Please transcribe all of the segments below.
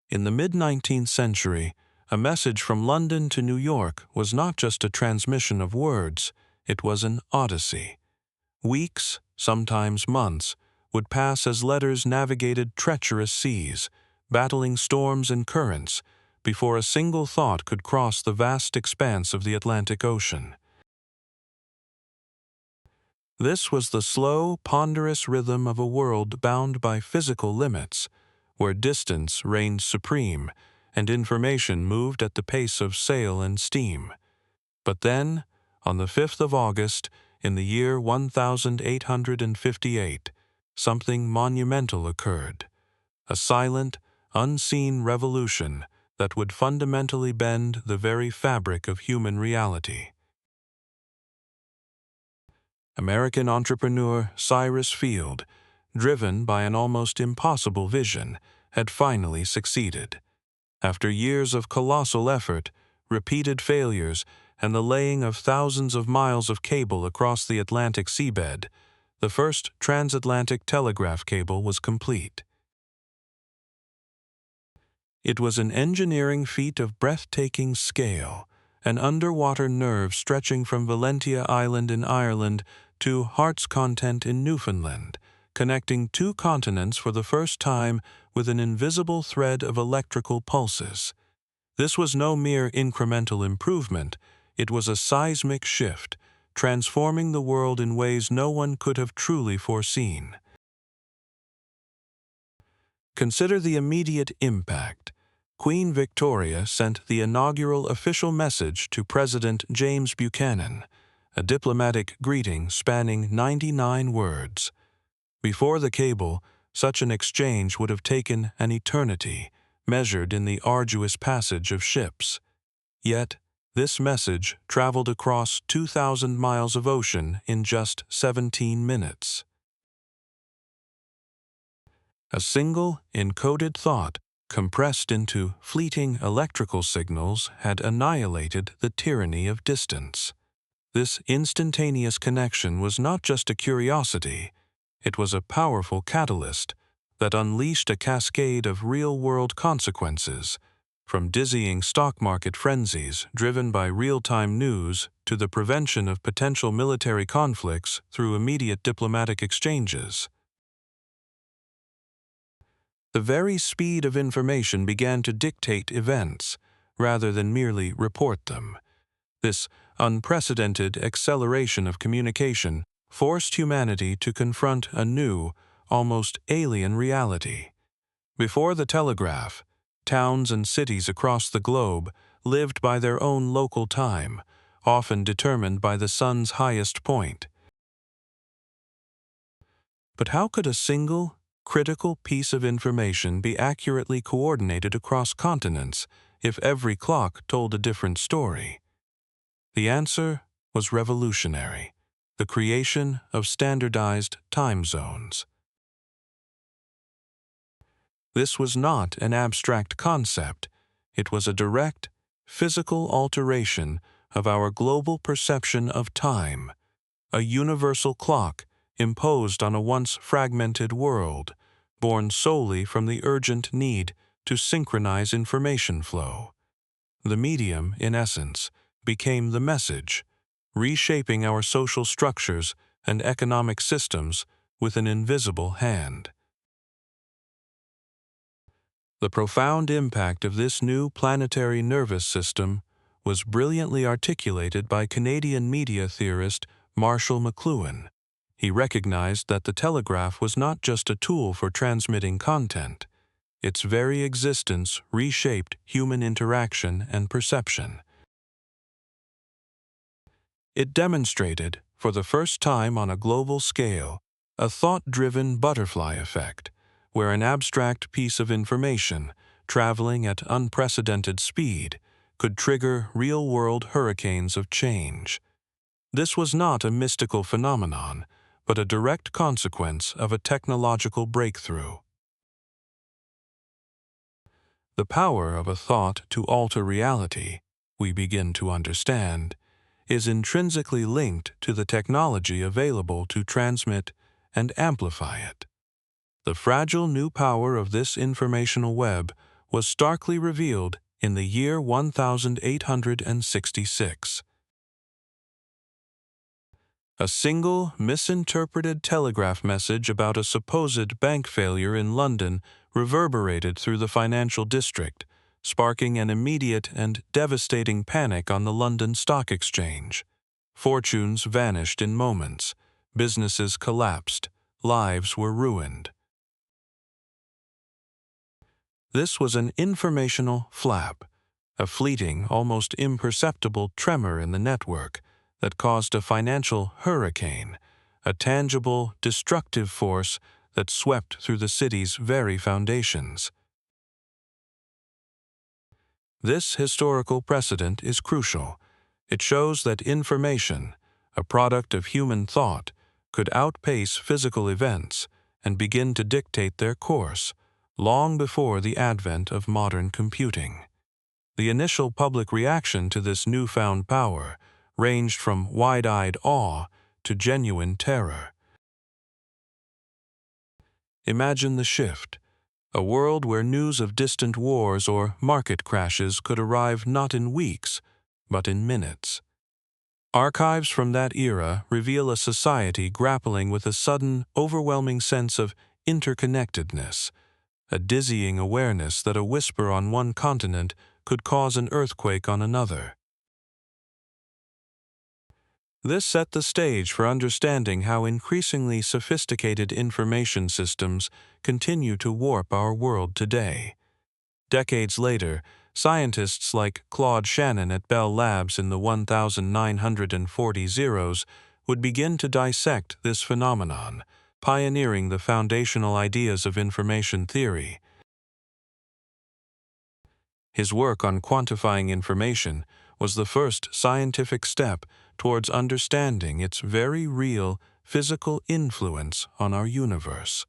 In the mid-19th century, a message from London to New York was not just a transmission of words, it was an odyssey. Weeks, sometimes months, would pass as letters navigated treacherous seas, battling storms and currents, before a single thought could cross the vast expanse of the Atlantic Ocean. This was the slow, ponderous rhythm of a world bound by physical limits, where distance reigned supreme and information moved at the pace of sail and steam. But then, on the 5th of August, in the year 1858, something monumental occurred. A silent, unseen revolution that would fundamentally bend the very fabric of human reality. American entrepreneur Cyrus Field, driven by an almost impossible vision, had finally succeeded. After years of colossal effort, repeated failures, and the laying of thousands of miles of cable across the Atlantic seabed, the first transatlantic telegraph cable was complete. It was an engineering feat of breathtaking scale, an underwater nerve stretching from Valentia Island in Ireland to Heart's Content in Newfoundland, connecting two continents for the first time with an invisible thread of electrical pulses. This was no mere incremental improvement, it was a seismic shift, transforming the world in ways no one could have truly foreseen. Consider the immediate impact. Queen Victoria sent the inaugural official message to President James Buchanan, a diplomatic greeting spanning 99 words. Before the cable, such an exchange would have taken an eternity, measured in the arduous passage of ships. Yet, this message traveled across 2,000 miles of ocean in just 17 minutes. A single, encoded thought, compressed into fleeting electrical signals, had annihilated the tyranny of distance. This instantaneous connection was not just a curiosity, it was a powerful catalyst that unleashed a cascade of real-world consequences, from dizzying stock market frenzies driven by real-time news to the prevention of potential military conflicts through immediate diplomatic exchanges. The very speed of information began to dictate events, rather than merely report them. This unprecedented acceleration of communication forced humanity to confront a new, almost alien reality. Before the telegraph, towns and cities across the globe lived by their own local time, often determined by the sun's highest point. But how could a single, critical piece of information be accurately coordinated across continents if every clock told a different story? The answer was revolutionary: the creation of standardized time zones. This was not an abstract concept, it was a direct, physical alteration of our global perception of time, a universal clock imposed on a once fragmented world, born solely from the urgent need to synchronize information flow. The medium, in essence, became the message, reshaping our social structures and economic systems with an invisible hand. The profound impact of this new planetary nervous system was brilliantly articulated by Canadian media theorist Marshall McLuhan. He recognized that the telegraph was not just a tool for transmitting content. Its very existence reshaped human interaction and perception. It demonstrated, for the first time on a global scale, a thought-driven butterfly effect, where an abstract piece of information, traveling at unprecedented speed, could trigger real-world hurricanes of change. This was not a mystical phenomenon, but a direct consequence of a technological breakthrough. The power of a thought to alter reality, we begin to understand, is intrinsically linked to the technology available to transmit and amplify it. The fragile new power of this informational web was starkly revealed in the year 1866. A single misinterpreted telegraph message about a supposed bank failure in London reverberated through the financial district, sparking an immediate and devastating panic on the London Stock Exchange. Fortunes vanished in moments, businesses collapsed, lives were ruined. This was an informational flap, a fleeting, almost imperceptible tremor in the network that caused a financial hurricane, a tangible, destructive force that swept through the city's very foundations. This historical precedent is crucial. It shows that information, a product of human thought, could outpace physical events and begin to dictate their course, long before the advent of modern computing. The initial public reaction to this newfound power ranged from wide-eyed awe to genuine terror. Imagine the shift, a world where news of distant wars or market crashes could arrive not in weeks, but in minutes. Archives from that era reveal a society grappling with a sudden, overwhelming sense of interconnectedness, a dizzying awareness that a whisper on one continent could cause an earthquake on another. This set the stage for understanding how increasingly sophisticated information systems continue to warp our world today. Decades later, scientists like Claude Shannon at Bell Labs in the 1940 zeros would begin to dissect this phenomenon, pioneering the foundational ideas of information theory. His work on quantifying information was the first scientific step towards understanding its very real physical influence on our universe.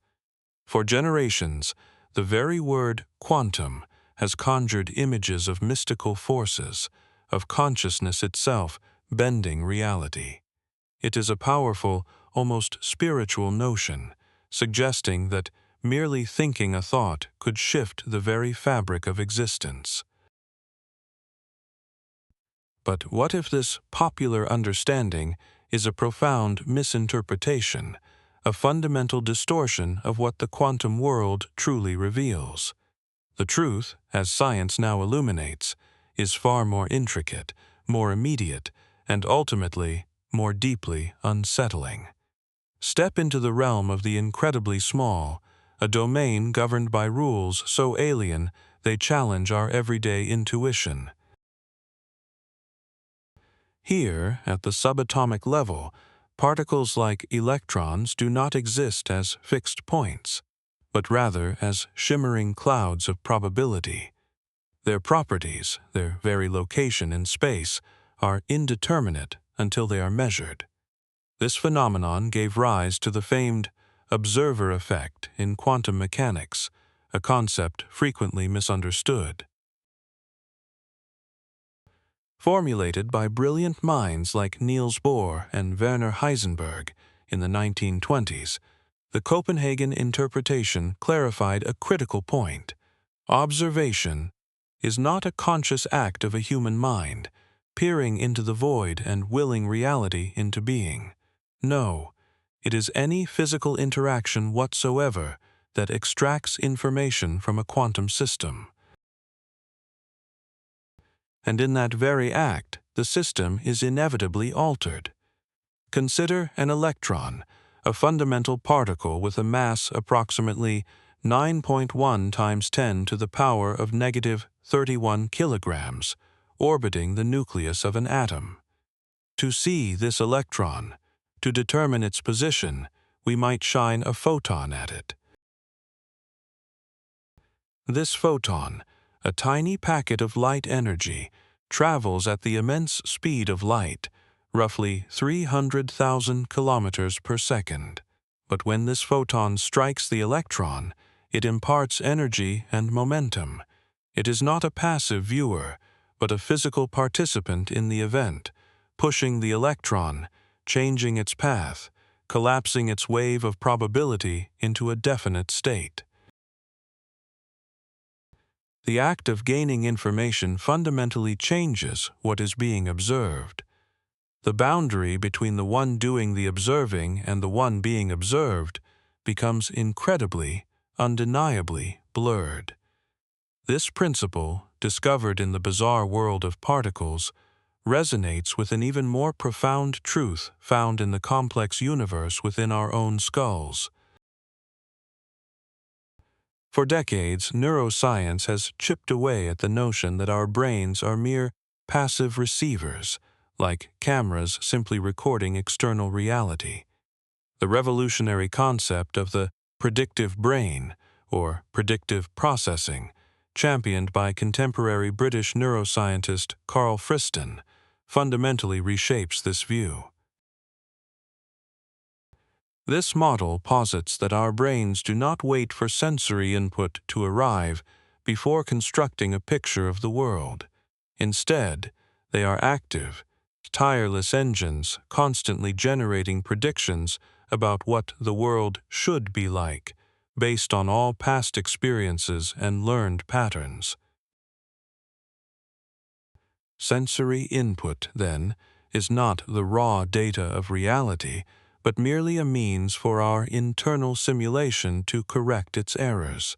For generations, the very word quantum has conjured images of mystical forces, of consciousness itself bending reality. It is a powerful, almost spiritual notion, suggesting that merely thinking a thought could shift the very fabric of existence. But what if this popular understanding is a profound misinterpretation, a fundamental distortion of what the quantum world truly reveals? The truth, as science now illuminates, is far more intricate, more immediate, and ultimately more deeply unsettling. Step into the realm of the incredibly small, a domain governed by rules so alien they challenge our everyday intuition. Here, at the subatomic level, particles like electrons do not exist as fixed points, but rather as shimmering clouds of probability. Their properties, their very location in space, are indeterminate until they are measured. This phenomenon gave rise to the famed observer effect in quantum mechanics, a concept frequently misunderstood. Formulated by brilliant minds like Niels Bohr and Werner Heisenberg in the 1920s, the Copenhagen interpretation clarified a critical point. Observation is not a conscious act of a human mind, peering into the void and willing reality into being. No, it is any physical interaction whatsoever that extracts information from a quantum system. And in that very act, the system is inevitably altered. Consider an electron, a fundamental particle with a mass approximately 9.1 times 10 to the power of -31 kilograms, orbiting the nucleus of an atom. To see this electron, to determine its position, we might shine a photon at it. This photon, a tiny packet of light energy, travels at the immense speed of light, roughly 300,000 kilometers per second. But when this photon strikes the electron, it imparts energy and momentum. It is not a passive viewer, but a physical participant in the event, pushing the electron, changing its path, collapsing its wave of probability into a definite state. the act of gaining information fundamentally changes what is being observed. The boundary between the one doing the observing and the one being observed becomes incredibly, undeniably blurred. This principle, discovered in the bizarre world of particles, resonates with an even more profound truth found in the complex universe within our own skulls. For decades, neuroscience has chipped away at the notion that our brains are mere passive receivers, like cameras simply recording external reality. The revolutionary concept of the predictive brain, or predictive processing, championed by contemporary British neuroscientist Carl Friston, fundamentally reshapes this view. This model posits that our brains do not wait for sensory input to arrive before constructing a picture of the world. Instead, they are active, tireless engines constantly generating predictions about what the world should be like, based on all past experiences and learned patterns. Sensory input, then, is not the raw data of reality, but merely a means for our internal simulation to correct its errors.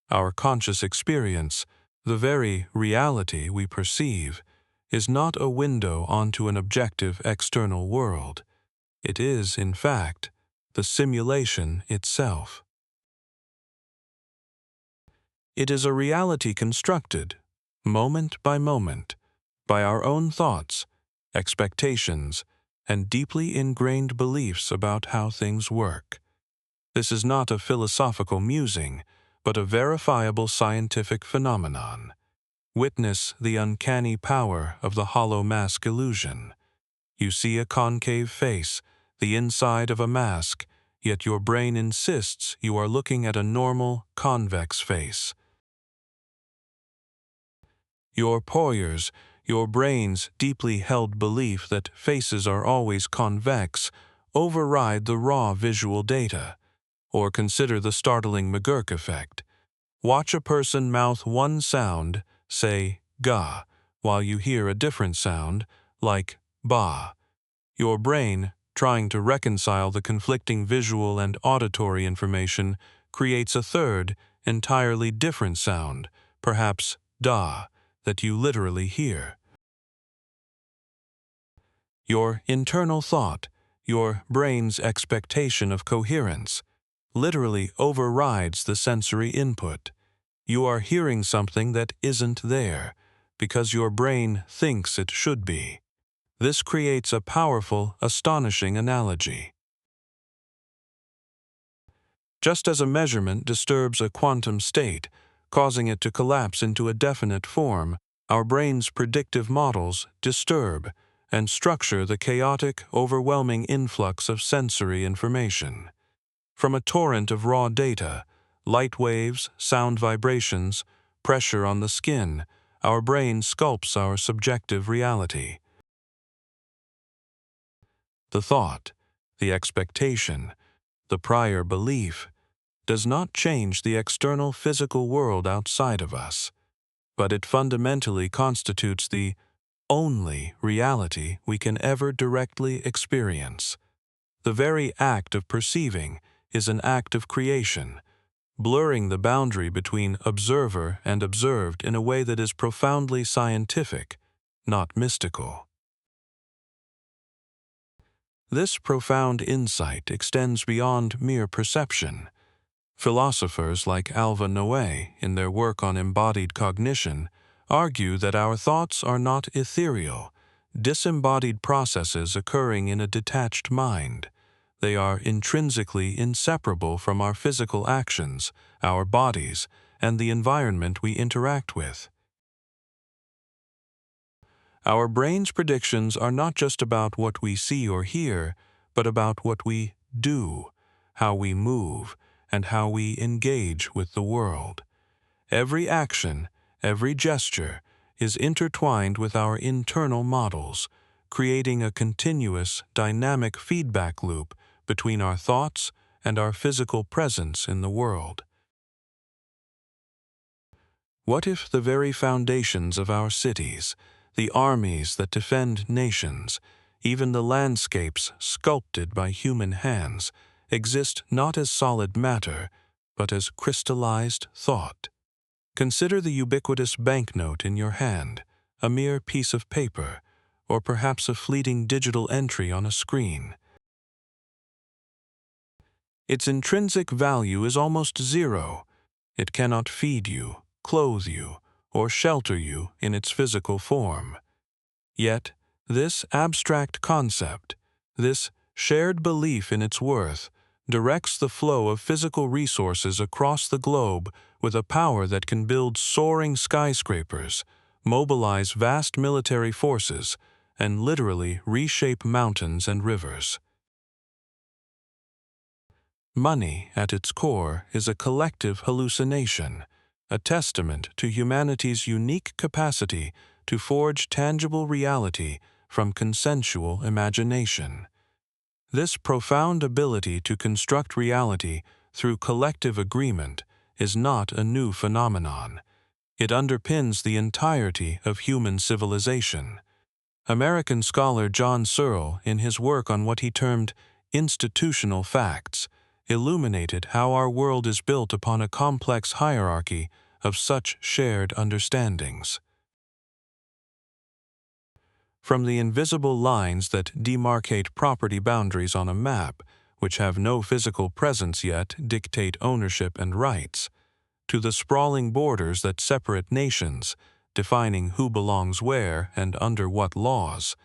Our conscious experience, the very reality we perceive, is not a window onto an objective external world. It is, in fact, the simulation itself. It is a reality constructed, moment by moment, by our own thoughts, expectations, and deeply ingrained beliefs about how things work. This is not a philosophical musing, but a verifiable scientific phenomenon. Witness the uncanny power of the hollow mask illusion. You see a concave face, the inside of a mask, yet your brain insists you are looking at a normal, convex face. Your poyers, your brain's deeply held belief that faces are always convex, override the raw visual data. Or consider the startling McGurk effect. Watch a person mouth one sound, say ga, while you hear a different sound, like ba. Your brain, trying to reconcile the conflicting visual and auditory information, creates a third, entirely different sound, perhaps da, that you literally hear. Your internal thought, your brain's expectation of coherence, literally overrides the sensory input. You are hearing something that isn't there, because your brain thinks it should be. This creates a powerful, astonishing analogy. Just as a measurement disturbs a quantum state, causing it to collapse into a definite form, our brain's predictive models disturb and structure the chaotic, overwhelming influx of sensory information. From a torrent of raw data, light waves, sound vibrations, pressure on the skin, our brain sculpts our subjective reality. The thought, the expectation, the prior belief does not change the external physical world outside of us, but it fundamentally constitutes the only reality we can ever directly experience. The very act of perceiving is an act of creation, blurring the boundary between observer and observed in a way that is profoundly scientific, not mystical. This profound insight extends beyond mere perception. Philosophers like Alva Noé, in their work on embodied cognition, argue that our thoughts are not ethereal, disembodied processes occurring in a detached mind. They are intrinsically inseparable from our physical actions, our bodies, and the environment we interact with. Our brain's predictions are not just about what we see or hear, but about what we do, how we move, and how we engage with the world. Every action, every gesture, is intertwined with our internal models, creating a continuous, dynamic feedback loop between our thoughts and our physical presence in the world. What if the very foundations of our cities, the armies that defend nations, even the landscapes sculpted by human hands, exist not as solid matter, but as crystallized thought? Consider the ubiquitous banknote in your hand, a mere piece of paper, or perhaps a fleeting digital entry on a screen. Its intrinsic value is almost zero. It cannot feed you, clothe you, or shelter you in its physical form. Yet, this abstract concept, this shared belief in its worth, directs the flow of physical resources across the globe with a power that can build soaring skyscrapers, mobilize vast military forces, and literally reshape mountains and rivers. Money, at its core, is a collective hallucination, a testament to humanity's unique capacity to forge tangible reality from consensual imagination. This profound ability to construct reality through collective agreement is not a new phenomenon. It underpins the entirety of human civilization. American scholar John Searle, in his work on what he termed institutional facts, illuminated how our world is built upon a complex hierarchy of such shared understandings. From the invisible lines that demarcate property boundaries on a map, which have no physical presence yet dictate ownership and rights, to the sprawling borders that separate nations, defining who belongs where and under what laws,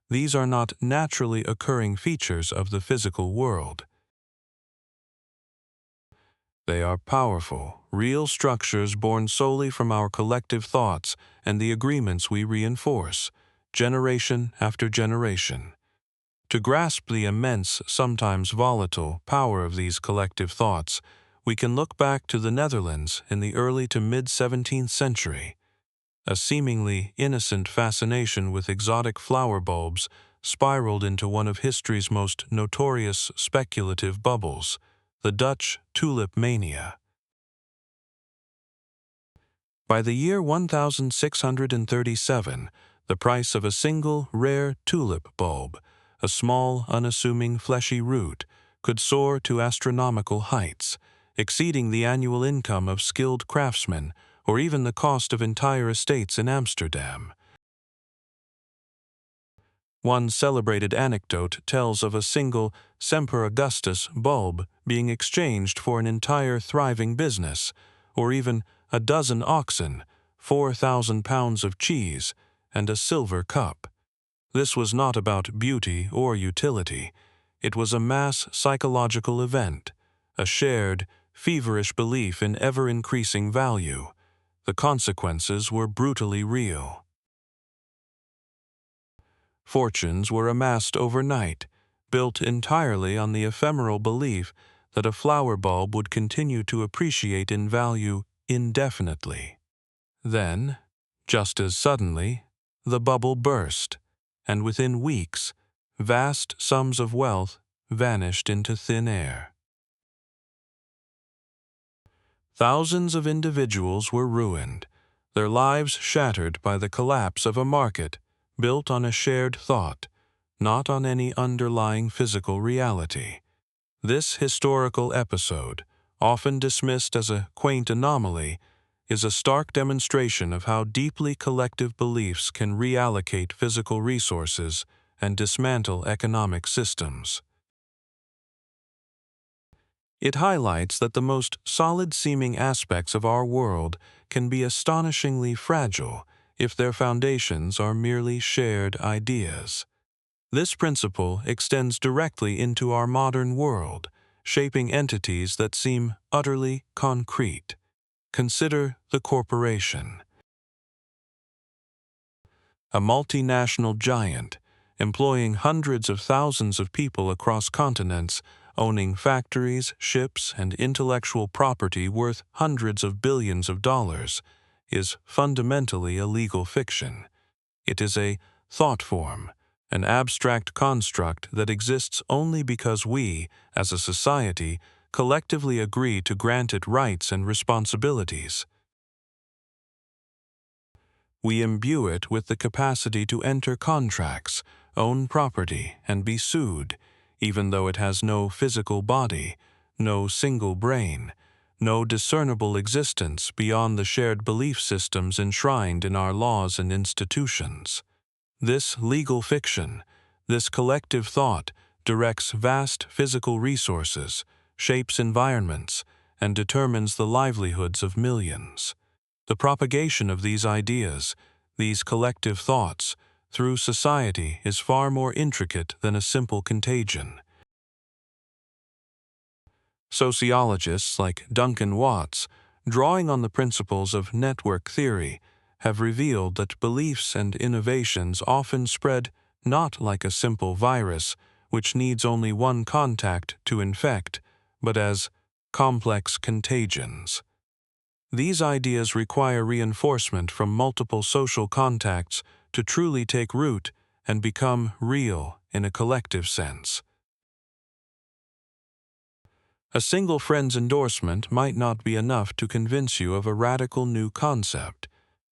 these are not naturally occurring features of the physical world. They are powerful, real structures born solely from our collective thoughts and the agreements we reinforce, generation after generation. To grasp the immense, sometimes volatile, power of these collective thoughts, we can look back to the Netherlands in the early to mid-17th century. A seemingly innocent fascination with exotic flower bulbs spiraled into one of history's most notorious speculative bubbles, the Dutch tulip mania. By the year 1637, the price of a single rare tulip bulb, a small, unassuming, fleshy root, could soar to astronomical heights, exceeding the annual income of skilled craftsmen or even the cost of entire estates in Amsterdam. One celebrated anecdote tells of a single Semper Augustus bulb being exchanged for an entire thriving business, or even a dozen oxen, 4,000 pounds of cheese, and a silver cup. This was not about beauty or utility. It was a mass psychological event, a shared, feverish belief in ever-increasing value. The consequences were brutally real. Fortunes were amassed overnight, built entirely on the ephemeral belief that a flower bulb would continue to appreciate in value indefinitely. Then, just as suddenly, the bubble burst, and within weeks, vast sums of wealth vanished into thin air. Thousands of individuals were ruined, their lives shattered by the collapse of a market built on a shared thought, not on any underlying physical reality. This historical episode, often dismissed as a quaint anomaly, is a stark demonstration of how deeply collective beliefs can reallocate physical resources and dismantle economic systems. It highlights that the most solid-seeming aspects of our world can be astonishingly fragile if their foundations are merely shared ideas. This principle extends directly into our modern world, shaping entities that seem utterly concrete. Consider the corporation. A multinational giant, employing hundreds of thousands of people across continents, owning factories, ships, and intellectual property worth hundreds of billions of dollars, is fundamentally a legal fiction. It is a thought form, an abstract construct that exists only because we, as a society, collectively agree to grant it rights and responsibilities. We imbue it with the capacity to enter contracts, own property, and be sued, even though it has no physical body, no single brain, no discernible existence beyond the shared belief systems enshrined in our laws and institutions. This legal fiction, this collective thought, directs vast physical resources, shapes environments, and determines the livelihoods of millions. The propagation of these ideas, these collective thoughts, through society is far more intricate than a simple contagion. Sociologists like Duncan Watts, drawing on the principles of network theory, have revealed that beliefs and innovations often spread not like a simple virus, which needs only one contact to infect, but as complex contagions. These ideas require reinforcement from multiple social contacts to truly take root and become real in a collective sense. A single friend's endorsement might not be enough to convince you of a radical new concept.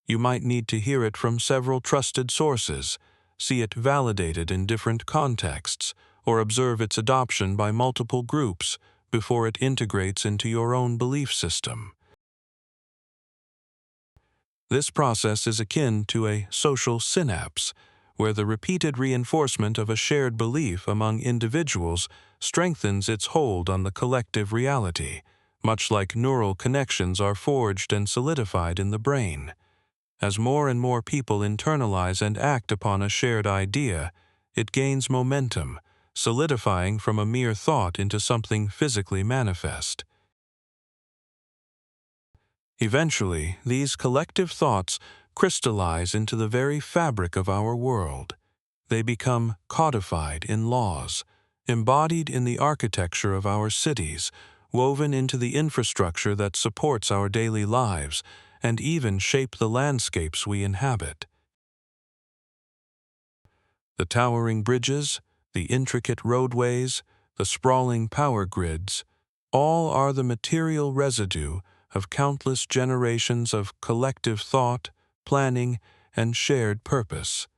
You might need to hear it from several trusted sources, see it validated in different contexts, or observe its adoption by multiple groups before it integrates into your own belief system. This process is akin to a social synapse, where the repeated reinforcement of a shared belief among individuals strengthens its hold on the collective reality, much like neural connections are forged and solidified in the brain. As more and more people internalize and act upon a shared idea, it gains momentum, solidifying from a mere thought into something physically manifest. Eventually, these collective thoughts crystallize into the very fabric of our world. They become codified in laws, embodied in the architecture of our cities, woven into the infrastructure that supports our daily lives, and even shape the landscapes we inhabit. The towering bridges, the intricate roadways, the sprawling power grids, all are the material residue of countless generations of collective thought, planning, and shared purpose.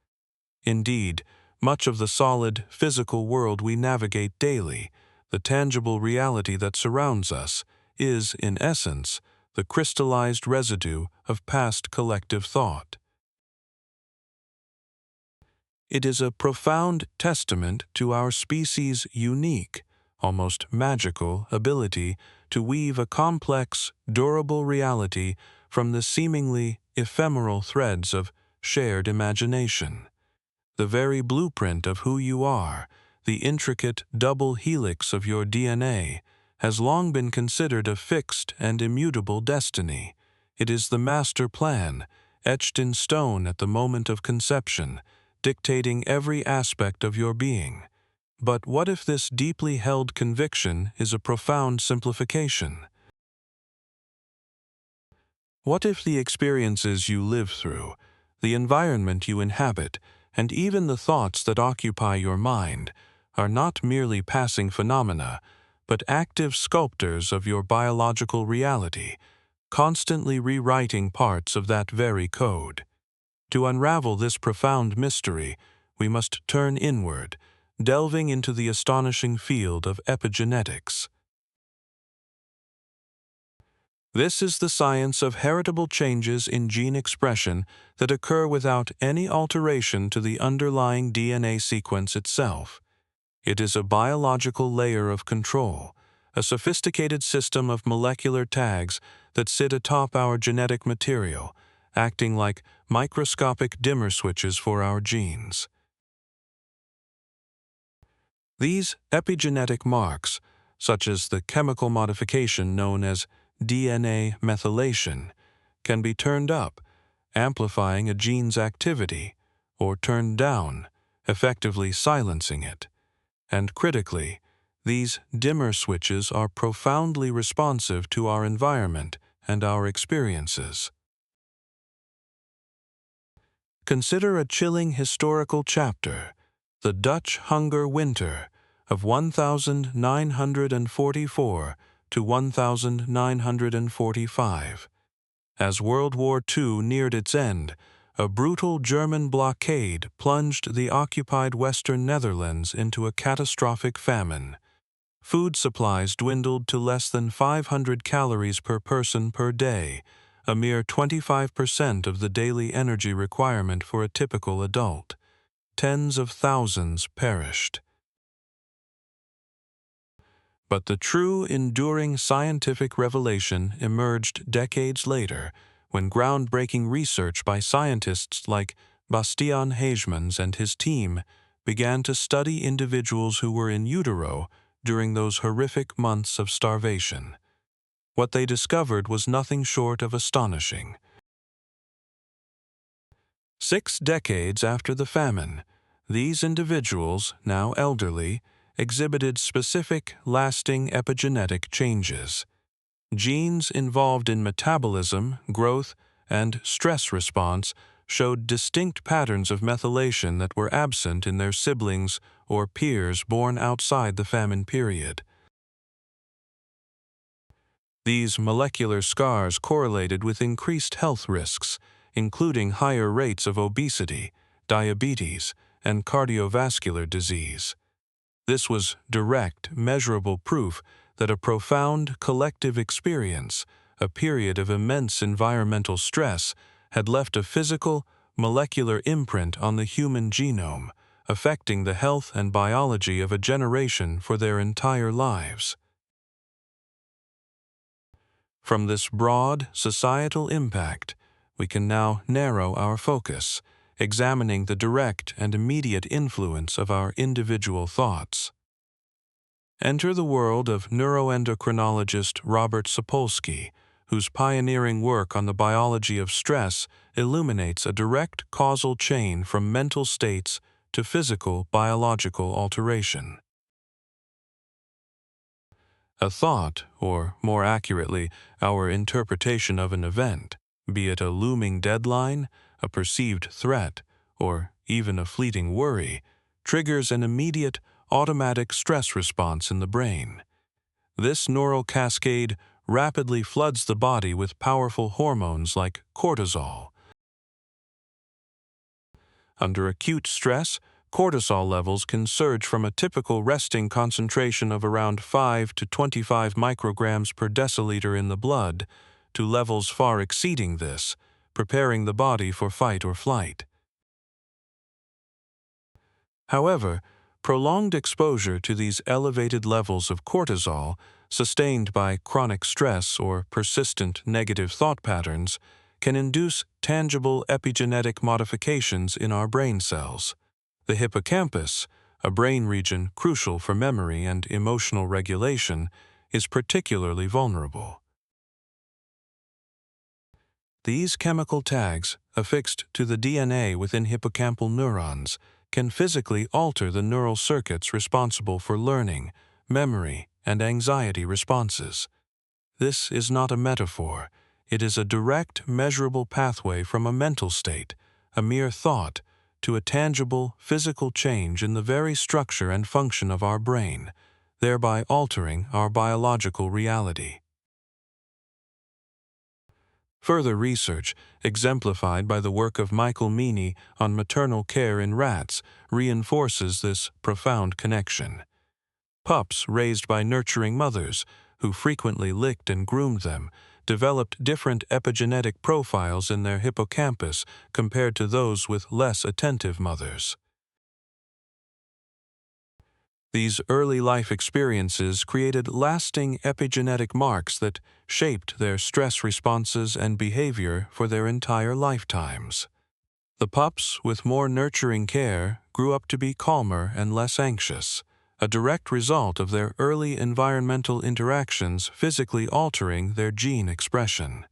Indeed, much of the solid, physical world we navigate daily, the tangible reality that surrounds us, is, in essence, the crystallized residue of past collective thought. It is a profound testament to our species' unique, almost magical ability to weave a complex, durable reality from the seemingly ephemeral threads of shared imagination. The very blueprint of who you are, the intricate double helix of your DNA, has long been considered a fixed and immutable destiny. It is the master plan, etched in stone at the moment of conception, dictating every aspect of your being. But what if this deeply held conviction is a profound simplification? What if the experiences you live through, the environment you inhabit, and even the thoughts that occupy your mind are not merely passing phenomena, but active sculptors of your biological reality, constantly rewriting parts of that very code? To unravel this profound mystery, we must turn inward, delving into the astonishing field of epigenetics. This is the science of heritable changes in gene expression that occur without any alteration to the underlying DNA sequence itself. It is a biological layer of control, a sophisticated system of molecular tags that sit atop our genetic material, acting like microscopic dimmer switches for our genes. These epigenetic marks, such as the chemical modification known as DNA methylation, can be turned up, amplifying a gene's activity, or turned down, effectively silencing it. And critically, these dimmer switches are profoundly responsive to our environment and our experiences. Consider a chilling historical chapter, the Dutch Hunger Winter of 1944 to 1945. As World War II neared its end, a brutal German blockade plunged the occupied Western Netherlands into a catastrophic famine. Food supplies dwindled to less than 500 calories per person per day, a mere 25% of the daily energy requirement for a typical adult. Tens of thousands perished. But the true, enduring scientific revelation emerged decades later, when groundbreaking research by scientists like Bastiaan Heijmans and his team began to study individuals who were in utero during those horrific months of starvation. What they discovered was nothing short of astonishing. 6 decades after the famine, these individuals, now elderly, exhibited specific, lasting epigenetic changes. Genes involved in metabolism, growth, and stress response showed distinct patterns of methylation that were absent in their siblings or peers born outside the famine period. These molecular scars correlated with increased health risks, including higher rates of obesity, diabetes, and cardiovascular disease. This was direct, measurable proof that a profound collective experience, a period of immense environmental stress, had left a physical, molecular imprint on the human genome, affecting the health and biology of a generation for their entire lives. From this broad, societal impact, we can now narrow our focus, examining the direct and immediate influence of our individual thoughts. Enter the world of neuroendocrinologist Robert Sapolsky, whose pioneering work on the biology of stress illuminates a direct causal chain from mental states to physical biological alteration. A thought, or more accurately, our interpretation of an event, be it a looming deadline, a perceived threat, or even a fleeting worry, triggers an immediate, automatic stress response in the brain. This neural cascade rapidly floods the body with powerful hormones like cortisol. Under acute stress, cortisol levels can surge from a typical resting concentration of around 5 to 25 micrograms per deciliter in the blood to levels far exceeding this, preparing the body for fight or flight. However, prolonged exposure to these elevated levels of cortisol, sustained by chronic stress or persistent negative thought patterns, can induce tangible epigenetic modifications in our brain cells. The hippocampus, a brain region crucial for memory and emotional regulation, is particularly vulnerable. These chemical tags, affixed to the DNA within hippocampal neurons, can physically alter the neural circuits responsible for learning, memory, and anxiety responses. This is not a metaphor. It is a direct, measurable pathway from a mental state, a mere thought, to a tangible, physical change in the very structure and function of our brain, thereby altering our biological reality. Further research, exemplified by the work of Michael Meany on maternal care in rats, reinforces this profound connection. Pups raised by nurturing mothers, who frequently licked and groomed them, developed different epigenetic profiles in their hippocampus compared to those with less attentive mothers. These early life experiences created lasting epigenetic marks that shaped their stress responses and behavior for their entire lifetimes. The pups, with more nurturing care, grew up to be calmer and less anxious, a direct result of their early environmental interactions physically altering their gene expression.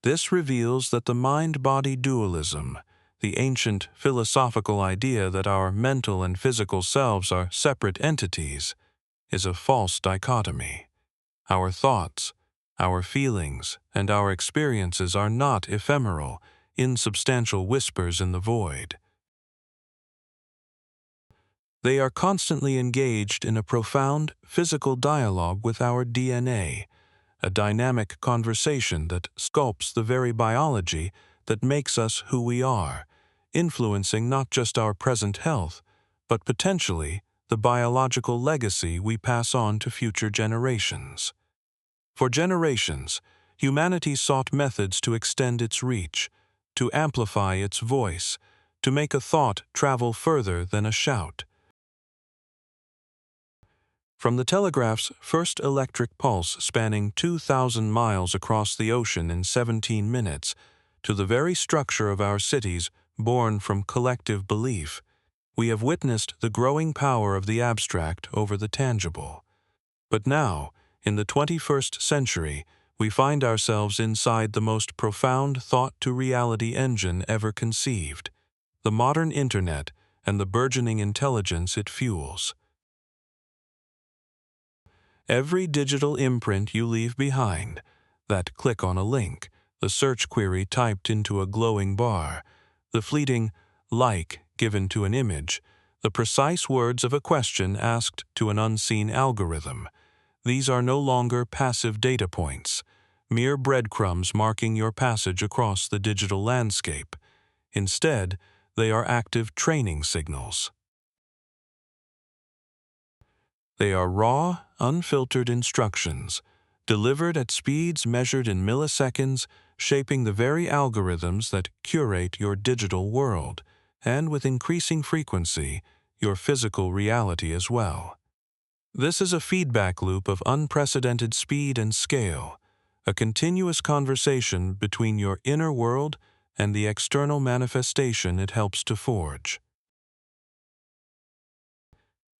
This reveals that the mind-body dualism, the ancient philosophical idea that our mental and physical selves are separate entities, is a false dichotomy. Our thoughts, our feelings, and our experiences are not ephemeral, insubstantial whispers in the void. They are constantly engaged in a profound physical dialogue with our DNA, a dynamic conversation that sculpts the very biology that makes us who we are, influencing not just our present health, but potentially the biological legacy we pass on to future generations. For generations, humanity sought methods to extend its reach, to amplify its voice, to make a thought travel further than a shout. From the telegraph's first electric pulse spanning 2,000 miles across the ocean in 17 minutes, to the very structure of our cities born from collective belief, we have witnessed the growing power of the abstract over the tangible. But now, in the 21st century, we find ourselves inside the most profound thought-to-reality engine ever conceived, the modern Internet and the burgeoning intelligence it fuels. Every digital imprint you leave behind, that click on a link, the search query typed into a glowing bar, the fleeting like given to an image, the precise words of a question asked to an unseen algorithm, these are no longer passive data points, mere breadcrumbs marking your passage across the digital landscape. Instead, they are active training signals. They are raw, unfiltered instructions, delivered at speeds measured in milliseconds, shaping the very algorithms that curate your digital world, and with increasing frequency, your physical reality as well. This is a feedback loop of unprecedented speed and scale, a continuous conversation between your inner world and the external manifestation it helps to forge.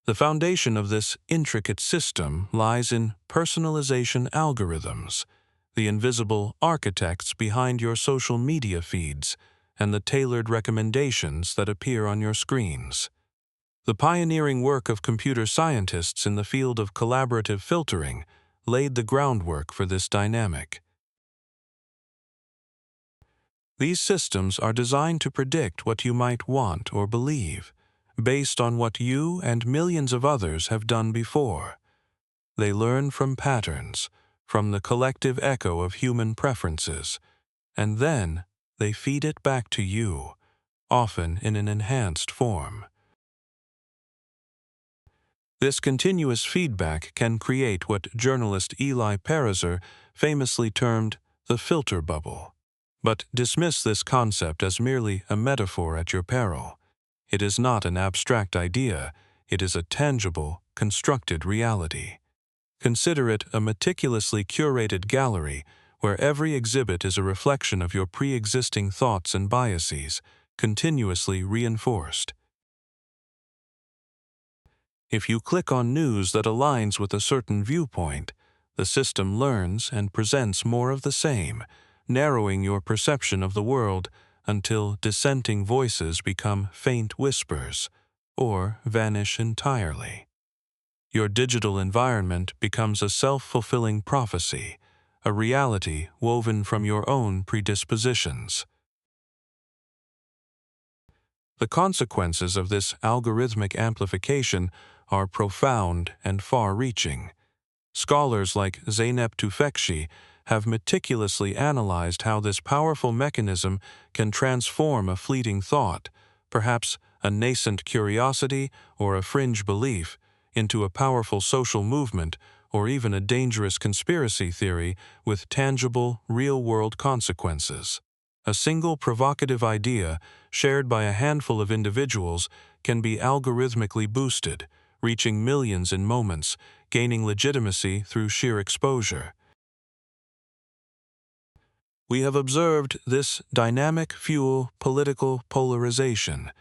The foundation of this intricate system lies in personalization algorithms, the invisible architects behind your social media feeds and the tailored recommendations that appear on your screens. The pioneering work of computer scientists in the field of collaborative filtering laid the groundwork for this dynamic. These systems are designed to predict what you might want or believe, based on what you and millions of others have done before. They learn from patterns, from the collective echo of human preferences, and then they feed it back to you, often in an enhanced form. This continuous feedback can create what journalist Eli Pariser famously termed the filter bubble. But dismiss this concept as merely a metaphor at your peril. It is not an abstract idea, it is a tangible, constructed reality. Consider it a meticulously curated gallery where every exhibit is a reflection of your pre-existing thoughts and biases, continuously reinforced. If you click on news that aligns with a certain viewpoint, the system learns and presents more of the same, narrowing your perception of the world until dissenting voices become faint whispers or vanish entirely. Your digital environment becomes a self-fulfilling prophecy, a reality woven from your own predispositions. The consequences of this algorithmic amplification are profound and far-reaching. Scholars like Zeynep Tufekci have meticulously analyzed how this powerful mechanism can transform a fleeting thought, perhaps a nascent curiosity or a fringe belief, into a powerful social movement or even a dangerous conspiracy theory with tangible, real-world consequences. A single provocative idea, shared by a handful of individuals, can be algorithmically boosted, reaching millions in moments, gaining legitimacy through sheer exposure. We have observed this dynamic fuel political polarization,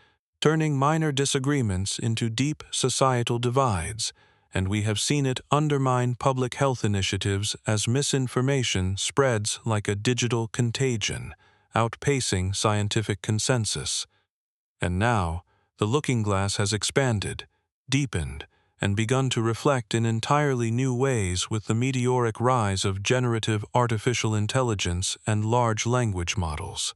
turning minor disagreements into deep societal divides, and we have seen it undermine public health initiatives as misinformation spreads like a digital contagion, outpacing scientific consensus. And now, the looking glass has expanded, deepened, and begun to reflect in entirely new ways with the meteoric rise of generative artificial intelligence and large language models.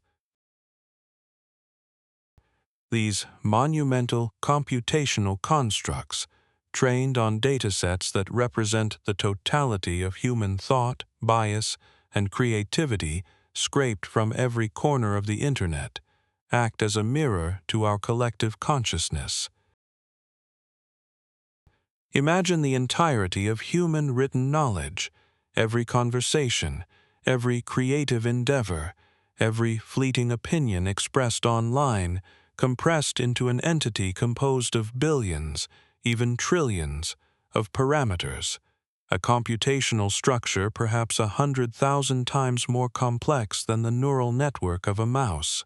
These monumental computational constructs, trained on datasets that represent the totality of human thought, bias, and creativity scraped from every corner of the Internet, act as a mirror to our collective consciousness. Imagine the entirety of human written knowledge, every conversation, every creative endeavor, every fleeting opinion expressed online, compressed into an entity composed of billions, even trillions, of parameters, a computational structure perhaps 100,000 times more complex than the neural network of a mouse.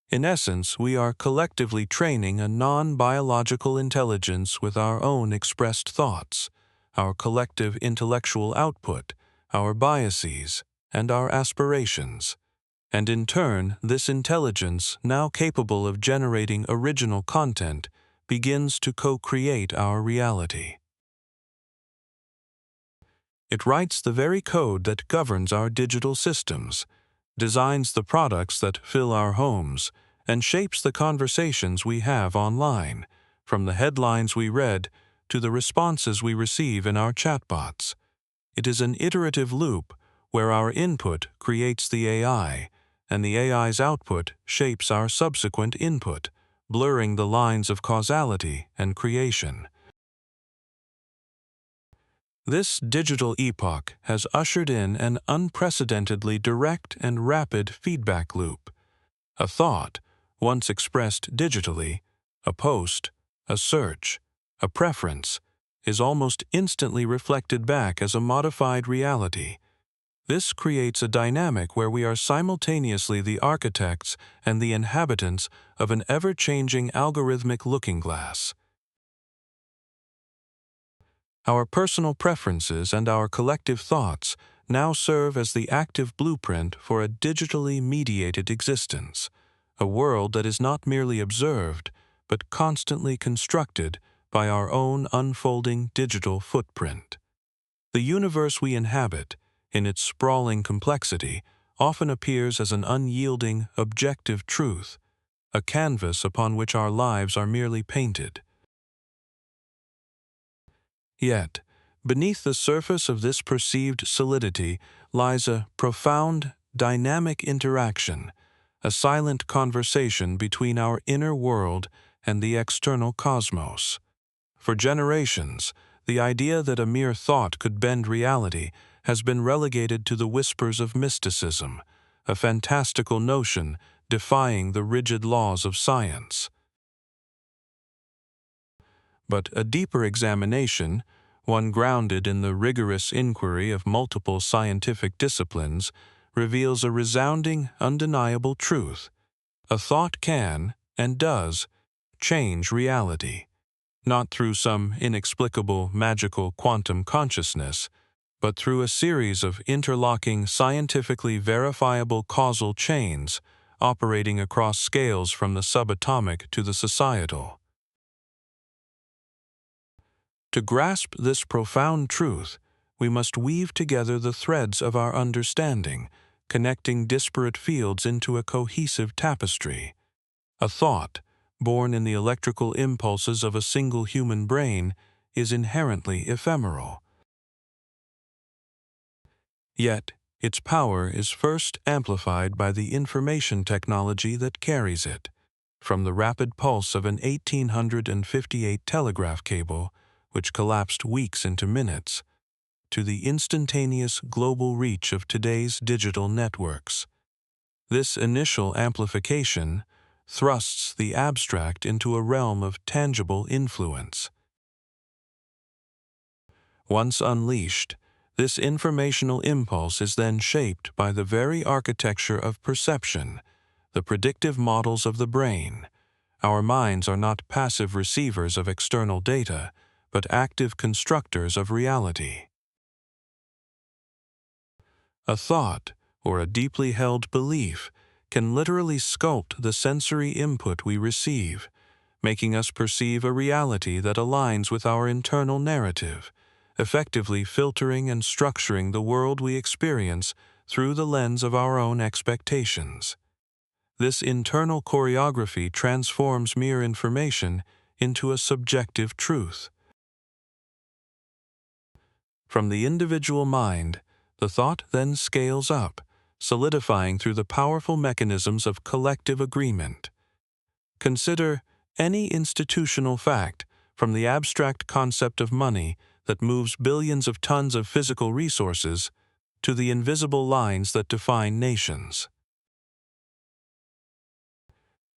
In essence, we are collectively training a non-biological intelligence with our own expressed thoughts, our collective intellectual output, our biases, and our aspirations. And in turn, this intelligence, now capable of generating original content, begins to co-create our reality. It writes the very code that governs our digital systems, designs the products that fill our homes, and shapes the conversations we have online, from the headlines we read to the responses we receive in our chatbots. It is an iterative loop where our input creates the AI, and the AI's output shapes our subsequent input, blurring the lines of causality and creation. This digital epoch has ushered in an unprecedentedly direct and rapid feedback loop. A thought, once expressed digitally, a post, a search, a preference, is almost instantly reflected back as a modified reality. This creates a dynamic where we are simultaneously the architects and the inhabitants of an ever-changing algorithmic looking glass. Our personal preferences and our collective thoughts now serve as the active blueprint for a digitally mediated existence, a world that is not merely observed, but constantly constructed by our own unfolding digital footprint. The universe we inhabit, in its sprawling complexity, often appears as an unyielding, objective truth, a canvas upon which our lives are merely painted. Yet, beneath the surface of this perceived solidity lies a profound, dynamic interaction, a silent conversation between our inner world and the external cosmos. For generations, the idea that a mere thought could bend reality has been relegated to the whispers of mysticism, a fantastical notion defying the rigid laws of science. But a deeper examination, one grounded in the rigorous inquiry of multiple scientific disciplines, reveals a resounding, undeniable truth. A thought can, and does, change reality, not through some inexplicable magical quantum consciousness, but through a series of interlocking, scientifically verifiable causal chains operating across scales from the subatomic to the societal. To grasp this profound truth, we must weave together the threads of our understanding, connecting disparate fields into a cohesive tapestry. A thought, born in the electrical impulses of a single human brain, is inherently ephemeral. Yet, its power is first amplified by the information technology that carries it. From the rapid pulse of an 1858 telegraph cable, which collapsed weeks into minutes, to the instantaneous global reach of today's digital networks. This initial amplification thrusts the abstract into a realm of tangible influence. Once unleashed, this informational impulse is then shaped by the very architecture of perception, the predictive models of the brain. Our minds are not passive receivers of external data, but active constructors of reality. A thought, or a deeply held belief, can literally sculpt the sensory input we receive, making us perceive a reality that aligns with our internal narrative, effectively filtering and structuring the world we experience through the lens of our own expectations. This internal choreography transforms mere information into a subjective truth. From the individual mind, the thought then scales up, solidifying through the powerful mechanisms of collective agreement. Consider any institutional fact, from the abstract concept of money that moves billions of tons of physical resources to the invisible lines that define nations.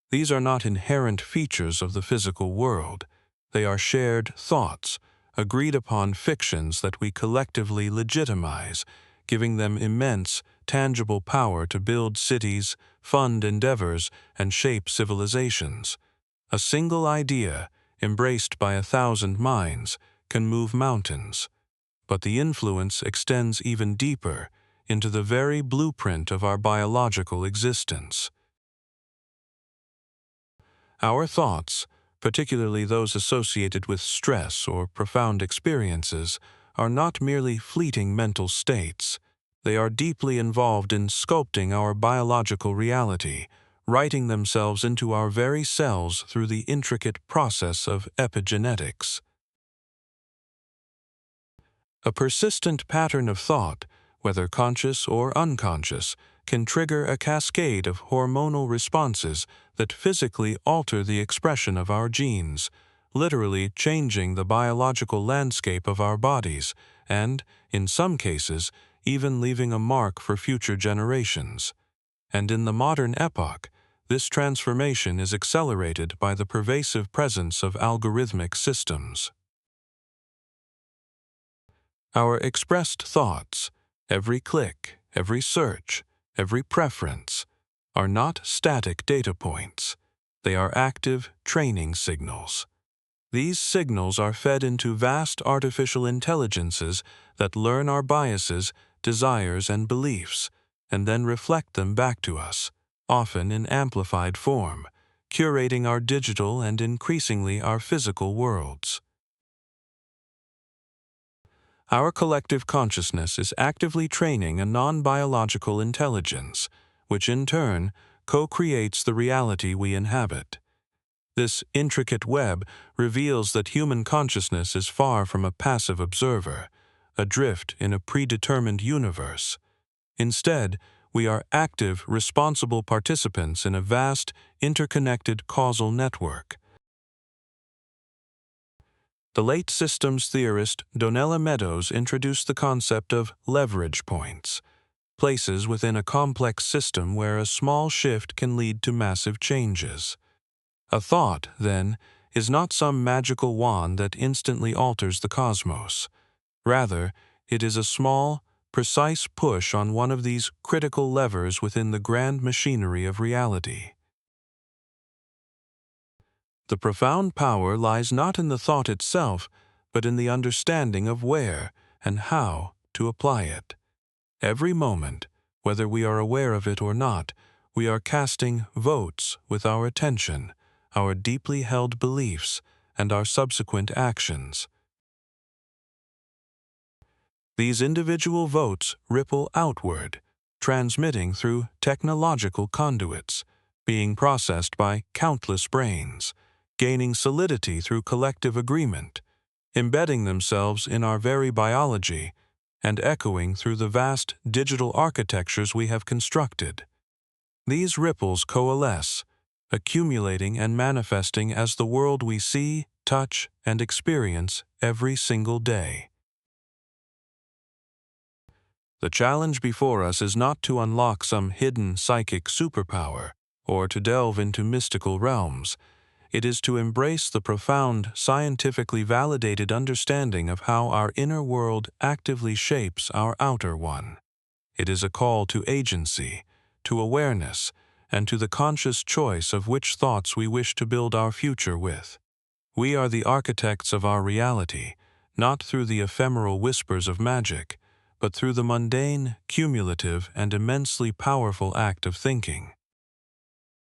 These are not inherent features of the physical world. They are shared thoughts, agreed-upon fictions that we collectively legitimize, giving them immense, tangible power to build cities, fund endeavors, and shape civilizations. A single idea, embraced by 1,000 minds, can move mountains, but the influence extends even deeper into the very blueprint of our biological existence. Our thoughts, particularly those associated with stress or profound experiences, are not merely fleeting mental states. They are deeply involved in sculpting our biological reality, writing themselves into our very cells through the intricate process of epigenetics. A persistent pattern of thought, whether conscious or unconscious, can trigger a cascade of hormonal responses that physically alter the expression of our genes, literally changing the biological landscape of our bodies and, in some cases, even leaving a mark for future generations. And in the modern epoch, this transformation is accelerated by the pervasive presence of algorithmic systems. Our expressed thoughts, every click, every search, every preference, are not static data points. They are active training signals. These signals are fed into vast artificial intelligences that learn our biases, desires, and beliefs, and then reflect them back to us, often in amplified form, curating our digital and increasingly our physical worlds. Our collective consciousness is actively training a non-biological intelligence, which in turn co-creates the reality we inhabit. This intricate web reveals that human consciousness is far from a passive observer, adrift in a predetermined universe. Instead, we are active, responsible participants in a vast, interconnected causal network. The late systems theorist Donella Meadows introduced the concept of leverage points, places within a complex system where a small shift can lead to massive changes. A thought, then, is not some magical wand that instantly alters the cosmos. Rather, it is a small, precise push on one of these critical levers within the grand machinery of reality. The profound power lies not in the thought itself, but in the understanding of where and how to apply it. Every moment, whether we are aware of it or not, we are casting votes with our attention, our deeply held beliefs, and our subsequent actions. These individual votes ripple outward, transmitting through technological conduits, being processed by countless brains, gaining solidity through collective agreement, embedding themselves in our very biology, and echoing through the vast digital architectures we have constructed. These ripples coalesce, accumulating and manifesting as the world we see, touch, and experience every single day. The challenge before us is not to unlock some hidden psychic superpower or to delve into mystical realms. It is to embrace the profound, scientifically validated understanding of how our inner world actively shapes our outer one. It is a call to agency, to awareness, and to the conscious choice of which thoughts we wish to build our future with. We are the architects of our reality, not through the ephemeral whispers of magic, but through the mundane, cumulative, and immensely powerful act of thinking.